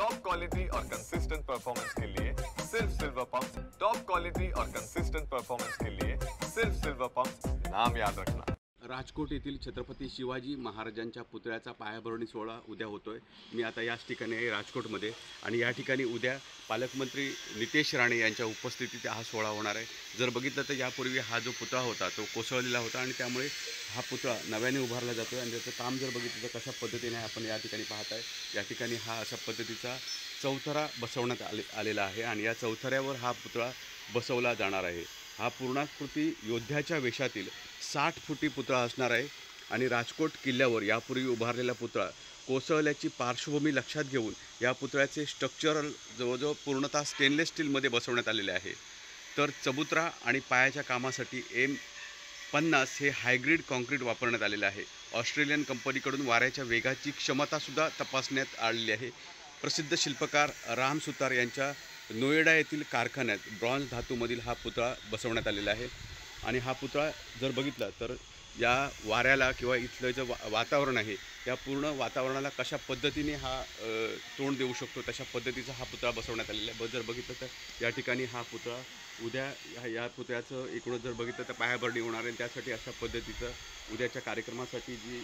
Top quality और consistent performance के लिए सिर्फ सिल्वर पंप। टॉप क्वालिटी और कंसिस्टेंट परफॉर्मेंस के लिए सिर्फ सिल्वर पंप, नाम याद रखना। राजकोट येथील छत्रपती शिवाजी महाराजांच्या पुतळ्याचा पायाभरणी सोहळा उद्या होतोय। मी आता याच ठिकाणी आहे राजकोटमध्ये, आणि या ठिकाणी उद्या पालकमंत्री नितेश राणे यांच्या उपस्थितीत हा सोहळा होणार आहे। जर बघितलं तर यापूर्वी हा जो पुतळा होता तो कोसळलेला होता, आणि त्यामुळे हा पुतळा नव्याने उभारला जातोय। आणि त्याचं काम जर बघितलं तर कशा पद्धतीने आपण या ठिकाणी पाहत आहे, या ठिकाणी हा अशा पद्धतीचा चौथरा बसवण्यात आलेला आहे, आणि या चौथऱ्यावर हा पुतळा बसवला जाणार आहे। हा पूर्णाकृती योद्ध्याच्या वेशातील 60 फुटी पुतळा असणार आहे, आणि राजकोट किल्ल्यावर यापूर्वी उभारलेला पुतळा कोसळल्याची पार्श्वभूमी लक्षात घेऊन या पुतळ्याचे स्ट्रक्चरल जवळजवळ पूर्णतः स्टेनलेस स्टीलमध्ये बसवण्यात आलेले आहे। तर चबुतरा आणि पायाच्या कामासाठी M50 हे हायग्रेड कॉन्क्रीट वापरण्यात आलेले आहे। ऑस्ट्रेलियन कंपनीकडून वाऱ्याच्या वेगाची क्षमतासुद्धा तपासण्यात आलेली आहे। प्रसिद्ध शिल्पकार राम सुतार यांच्या नोएडा येथील कारखान्यात ब्रॉन्झ धातूमधील हा पुतळा बसवण्यात आलेला आहे। आणि हा पुतळा जर बघितला तर या वाऱ्याला किंवा इथलं जे वातावरण आहे त्या पूर्ण वातावरणाला कशा पद्धतीने हा तोंड देऊ शकतो तशा पद्धतीचा हा पुतळा बसवण्यात आलेला आहे। जर बघितलं तर या ठिकाणी हा पुतळा उद्या या पुतळ्याचं एकूणच जर बघितलं तर पायाभरणी होणार आहे। त्यासाठी अशा पद्धतीचं उद्याच्या कार्यक्रमासाठी जी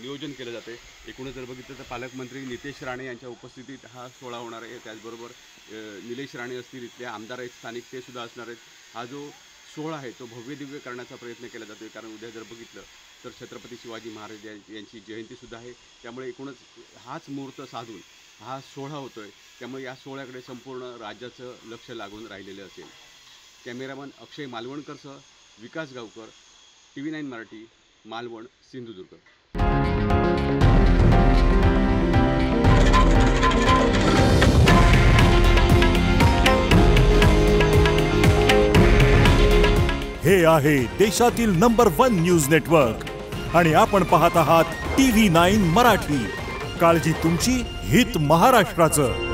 नियोजन केलं जाते, एकूणच जर बघितलं तर पालकमंत्री नितेश राणे यांच्या उपस्थितीत हा सोहळा होणार आहे। त्याचबरोबर निलेश राणे असतील, इथले आमदार आहेत स्थानिक, ते सुद्धा असणार आहेत। हा जो सोहळा आहे तो भव्य दिव्य करण्याचा प्रयत्न केला जातो, कारण उद्या जर बघितलं तर छत्रपती शिवाजी महाराज यांची जयंतीसुद्धा आहे। त्यामुळे एकूणच हाच मुहूर्त साधून हा सोहळा होतोय, त्यामुळे या सोहळ्याकडे संपूर्ण राज्याचं लक्ष लागून राहिलेलं असेल। कॅमेरामन अक्षय मालवणकरसह विकास गावकर, TV9 मराठी, मालवण, सिंधुदुर्ग। हे आहे देशातील नंबर 1 न्यूज नेटवर्क, आणि आपण पाहत आहात TV9 मराठी। काळजी तुमची, हित महाराष्ट्राचं।